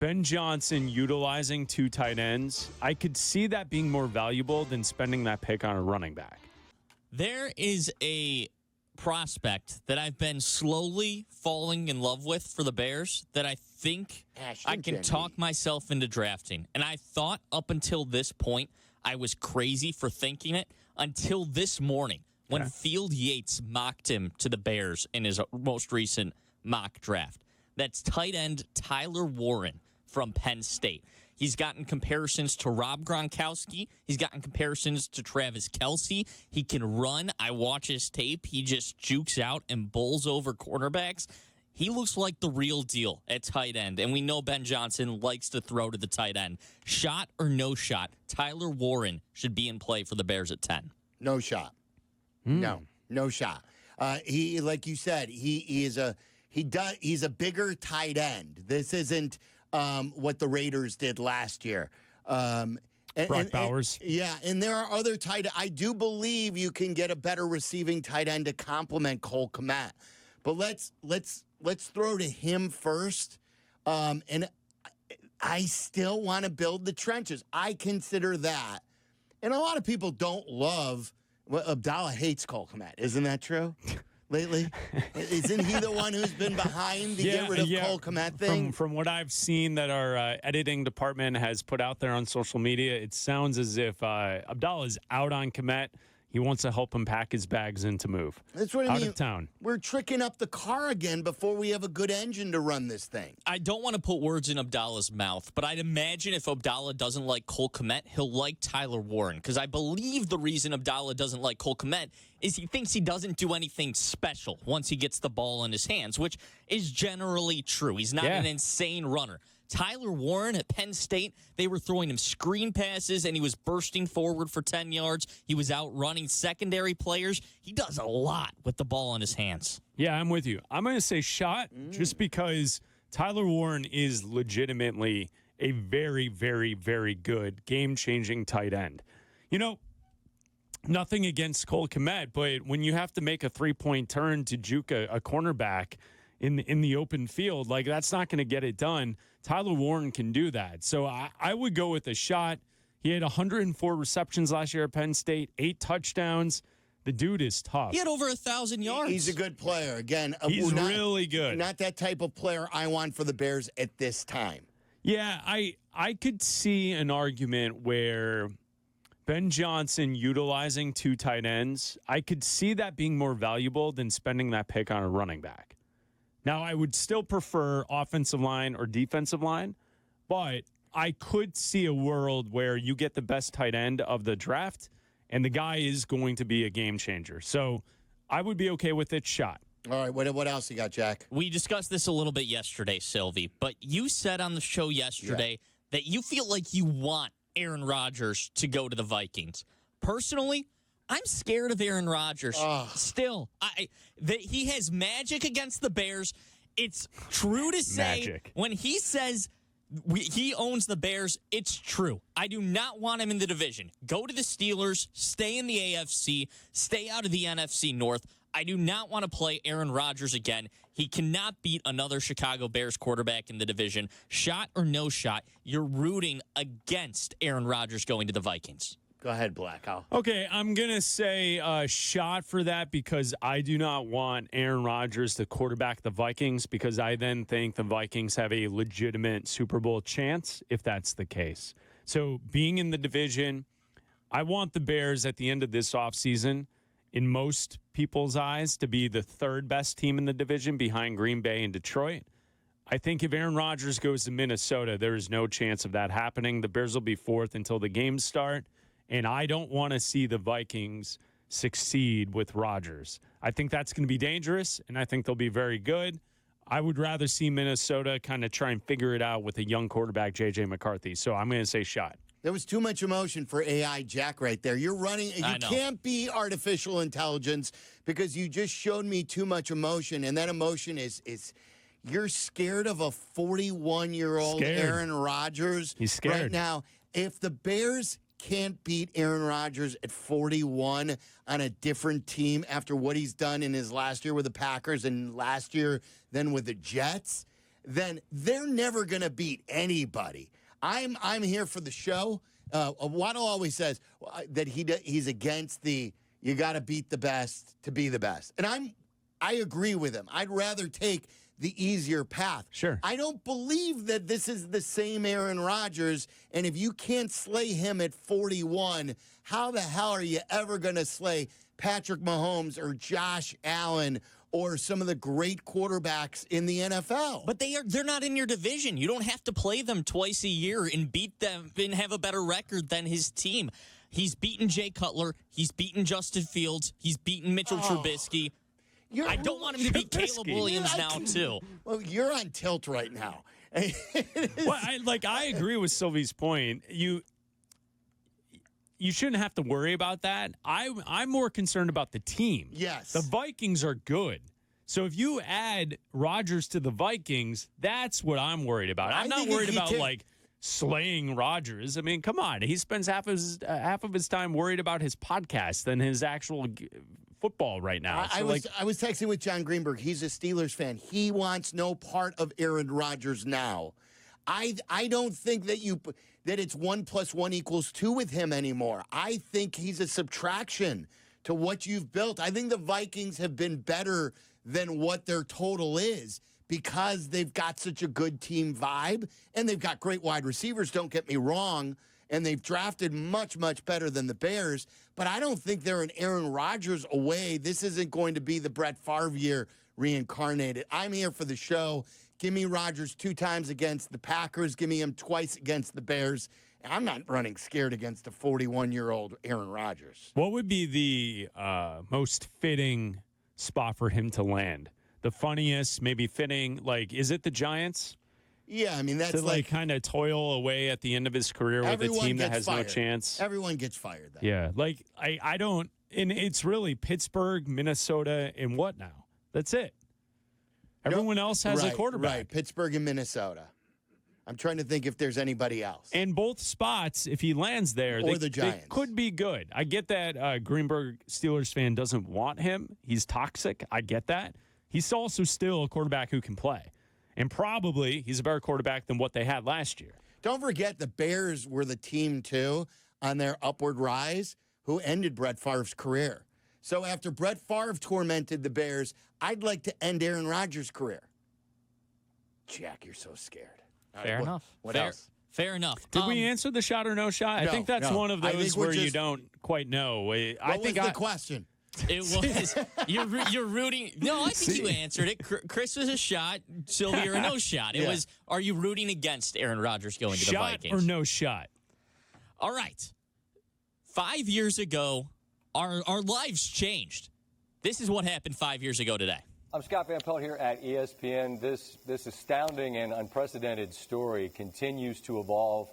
Ben Johnson utilizing 2 tight ends, I could see that being more valuable than spending that pick on a running back. There is a prospect that I've been slowly falling in love with for the Bears that I think I can talk myself into drafting. And I thought up until this point I was crazy for thinking it until this morning when Field Yates mocked him to the Bears in his most recent mock draft. That's tight end Tyler Warren from Penn State. He's gotten comparisons to Rob Gronkowski. He's gotten comparisons to Travis Kelce. He can run. I watch his tape. He just jukes out and bowls over cornerbacks. He looks like the real deal at tight end, and we know Ben Johnson likes to throw to the tight end. Shot or no shot, Tyler Warren should be in play for the Bears at 10. No shot. No shot. He, like you said, he's a bigger tight end. This isn't what the Raiders did last year. Brock Bowers. And there are other tight. I do believe you can get a better receiving tight end to complement Cole Kmet. But let's throw to him first. And I still want to build the trenches. I consider that. And a lot of people don't love. Well, Abdallah hates Cole Kmet. Isn't that true? Lately, isn't he the one who's been behind the get rid of Cole Kmet thing? From what I've seen that our editing department has put out there on social media, it sounds as if Abdallah's out on Kmet. He wants to help him pack his bags and to move. That's what I mean. Out of town. We're tricking up the car again before we have a good engine to run this thing. I don't want to put words in Abdallah's mouth, but I'd imagine if Abdallah doesn't like Cole Kmet, he'll like Tyler Warren. Because I believe the reason Abdallah doesn't like Cole Kmet is he thinks he doesn't do anything special once he gets the ball in his hands, which is generally true. He's not an insane runner. Tyler Warren at Penn State, they were throwing him screen passes, and he was bursting forward for 10 yards. He was out running secondary players. He does a lot with the ball in his hands. Yeah, I'm with you. I'm going to say shot just because Tyler Warren is legitimately a very, very, very good game-changing tight end. You know, nothing against Cole Kmet, but when you have to make a three-point turn to juke a cornerback in the open field, like that's not going to get it done. Tyler Warren can do that. So I would go with a shot. He had 104 receptions last year at Penn State, 8 touchdowns. The dude is tough. He had over 1,000 yards. He's a good player. Again, he's really good. Not that type of player I want for the Bears at this time. Yeah, I could see an argument where Ben Johnson utilizing 2 tight ends, I could see that being more valuable than spending that pick on a running back. Now, I would still prefer offensive line or defensive line, but I could see a world where you get the best tight end of the draft, and the guy is going to be a game changer. So I would be okay with it shot. All right, what else you got, Jack? We discussed this a little bit yesterday, Silvy, but you said on the show yesterday that you feel like you want Aaron Rodgers to go to the Vikings. Personally, I'm scared of Aaron Rodgers. Still, he has magic against the Bears. It's true to say when he says he owns the Bears, it's true. I do not want him in the division. Go to the Steelers, stay in the AFC, stay out of the NFC North. I do not want to play Aaron Rodgers again. He cannot beat another Chicago Bears quarterback in the division. Shot or no shot, you're rooting against Aaron Rodgers going to the Vikings. Go ahead, Black. Okay, I'm going to say shot for that because I do not want Aaron Rodgers to quarterback the Vikings because I then think the Vikings have a legitimate Super Bowl chance if that's the case. So being in the division, I want the Bears at the end of this offseason, in most people's eyes, to be the 3rd best team in the division behind Green Bay and Detroit. I think if Aaron Rodgers goes to Minnesota, there is no chance of that happening. The Bears will be 4th until the games start. And I don't want to see the Vikings succeed with Rodgers. I think that's going to be dangerous, and I think they'll be very good. I would rather see Minnesota kind of try and figure it out with a young quarterback, J.J. McCarthy. So I'm going to say shot. There was too much emotion for AI Jack right there. You're running. You can't be artificial intelligence because you just showed me too much emotion, and that emotion is you're scared of a 41-year-old Aaron Rodgers. He's scared right now. If the Bears can't beat Aaron Rodgers at 41 on a different team after what he's done in his last year with the Packers and last year then with the Jets, then they're never going to beat anybody. I'm here for the show. Waddle always says that he's against the you got to beat the best to be the best. And I agree with him. I'd rather take the easier path. Sure. I don't believe that this is the same Aaron Rodgers. And if you can't slay him at 41, how the hell are you ever going to slay Patrick Mahomes or Josh Allen or some of the great quarterbacks in the NFL? But they're not in your division. You don't have to play them twice a year and beat them and have a better record than his team. He's beaten Jay Cutler. He's beaten Justin Fields. He's beaten Mitchell Trubisky. I don't want him to beat Caleb Williams now, too. Well, you're on tilt right now. Well, I agree with Sylvie's point. You shouldn't have to worry about that. I'm more concerned about the team. Yes. The Vikings are good. So if you add Rodgers to the Vikings, that's what I'm worried about. I'm not worried about slaying Rodgers. I mean, come on. He spends half of his time worried about his podcast than his actual football right now. I was texting with John Greenberg. He's a Steelers fan. He wants no part of Aaron Rodgers now. I don't think that it's 1 + 1 = 2 with him anymore. I think he's a subtraction to what you've built. I think the Vikings have been better than what their total is because they've got such a good team vibe and they've got great wide receivers, don't get me wrong, and they've drafted much, much better than the Bears, but I don't think they're an Aaron Rodgers away. This isn't going to be the Brett Favre year reincarnated. I'm here for the show. Give me Rodgers 2 times against the Packers. Give me him twice against the Bears. I'm not running scared against a 41-year-old Aaron Rodgers. What would be the most fitting spot for him to land? The funniest, maybe fitting, is it the Giants? Yeah, I mean, that's to kind of toil away at the end of his career with a team that has no chance. Everyone gets fired then. Yeah, I don't, and it's really Pittsburgh, Minnesota, and what now? That's it. Everyone else has a quarterback. Right, Pittsburgh and Minnesota. I'm trying to think if there's anybody else. And both spots, if he lands there, the Giants. They could be good. I get that Greenberg Steelers fan doesn't want him. He's toxic. I get that. He's also still a quarterback who can play. And probably he's a better quarterback than what they had last year. Don't forget the Bears were the team, too, on their upward rise, who ended Brett Favre's career. So after Brett Favre tormented the Bears, I'd like to end Aaron Rodgers' career. Jack, you're so scared. Fair enough. What else? Fair enough. Did we answer the shot or no shot? I think that's one of those where you don't quite know. What was the question? It was you're rooting. No, I think you answered it. Chris was a shot. Sylvia a no shot. It was. Are you rooting against Aaron Rodgers going to the Vikings? Shot or no shot? All right. 5 years ago, our lives changed. This is what happened 5 years ago today. I'm Scott Van Pelt here at ESPN. This astounding and unprecedented story continues to evolve.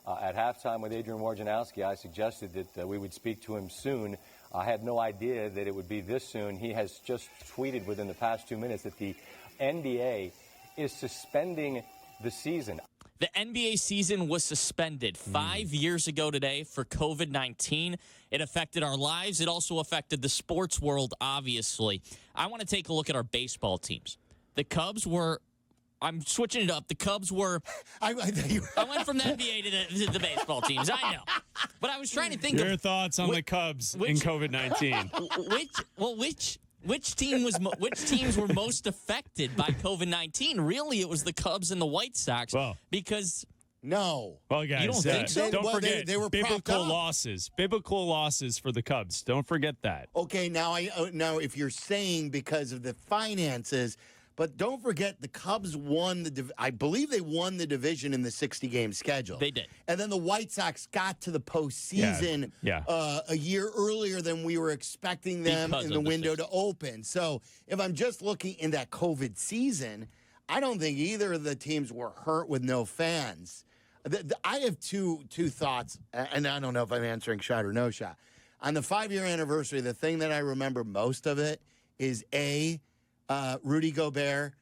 At halftime with Adrian Wojnarowski, I suggested that we would speak to him soon. I had no idea that it would be this soon. He has just tweeted within the past 2 minutes that the NBA is suspending the season. The NBA season was suspended 5 years ago today for COVID-19. It affected our lives. It also affected the sports world, obviously. I want to take a look at our baseball teams. The Cubs were... I'm switching it up. The Cubs were... I went from the NBA to the baseball teams. I know. But I was trying to think Your thoughts on the Cubs in COVID-19. Which teams were most affected by COVID-19? Really, it was the Cubs and the White Sox. Guys, you don't think so? Don't forget they were biblical losses. Biblical losses for the Cubs. Don't forget that. Okay, now if you're saying because of the finances, but don't forget the Cubs won I believe they won the division in the 60-game schedule. They did. And then the White Sox got to the postseason a year earlier than we were expecting them in the window to open. So if I'm just looking in that COVID season, I don't think either of the teams were hurt with no fans. I have two thoughts, and I don't know if I'm answering shot or no shot. On the 5-year anniversary, the thing that I remember most of it is Rudy Gobert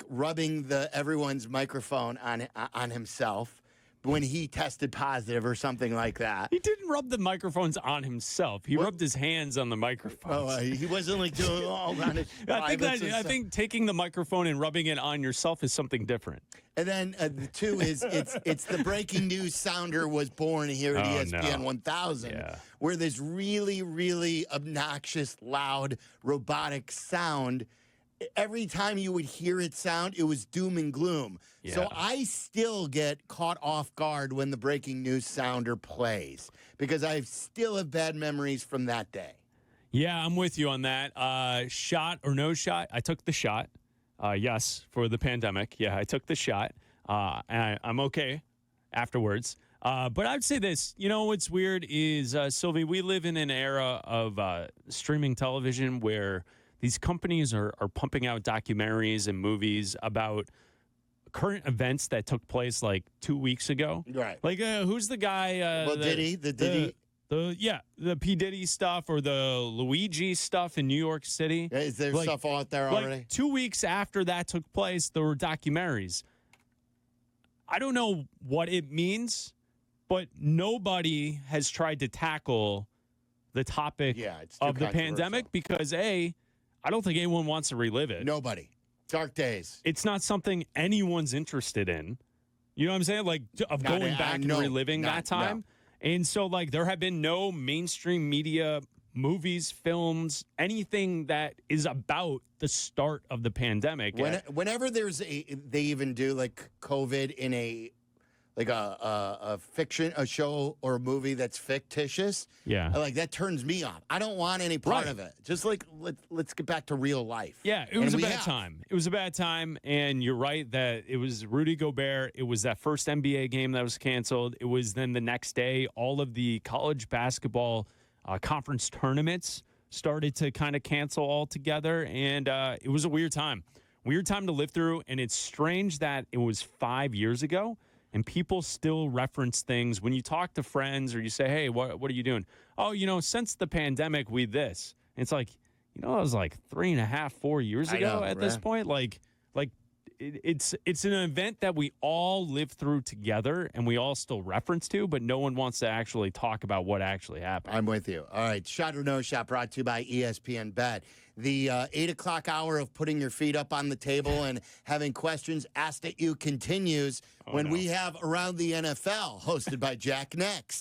rubbing everyone's microphone on himself when he tested positive or something like that. He didn't rub the microphones on himself. He rubbed his hands on the microphones. He wasn't like doing all on his I think taking the microphone and rubbing it on yourself is something different. And then the two is it's the breaking news sounder was born here at ESPN 1000, where this really, really obnoxious, loud, robotic sound. Every time you would hear it sound, it was doom and gloom. Yeah. So I still get caught off guard when the breaking news sounder plays because I still have bad memories from that day. Yeah, I'm with you on that. Shot or no shot? I took the shot. Yes, for the pandemic. Yeah, I took the shot. And I'm okay afterwards. But I'd say this. You know what's weird is, Silvy, we live in an era of streaming television where these companies are pumping out documentaries and movies about current events that took place like 2 weeks ago. Right. Like, who's the guy? Diddy? The Diddy? The P. Diddy stuff or the Luigi stuff in New York City. Is there stuff out there already? Like 2 weeks after that took place, there were documentaries. I don't know what it means, but nobody has tried to tackle the topic of the pandemic because, I don't think anyone wants to relive it. Nobody. Dark days. It's not something anyone's interested in. You know what I'm saying? Like, of going back and reliving that time. No. And so, like, there have been no mainstream media movies, films, anything that is about the start of the pandemic. Whenever they even do, like, COVID in a fiction, a show or a movie that's fictitious. Yeah. Like that turns me off. I don't want any part of it. Just like, let's get back to real life. Yeah. It was a bad time. It was a bad time. And you're right that it was Rudy Gobert. It was that first NBA game that was canceled. It was then the next day, all of the college basketball conference tournaments started to kind of cancel altogether. And it was a weird time to live through. And it's strange that it was 5 years ago. And people still reference things when you talk to friends or you say, hey, what are you doing? Oh, since the pandemic, we this. And it's like, that was like 3.5, 4 years ago at this point. Like it's an event that we all lived through together and we all still reference to, but no one wants to actually talk about what actually happened. I'm with you. All right. Shot or no shot brought to you by ESPN Bet. The 8 o'clock hour of putting your feet up on the table and having questions asked at you continues when we have Around the NFL, hosted by Jack next.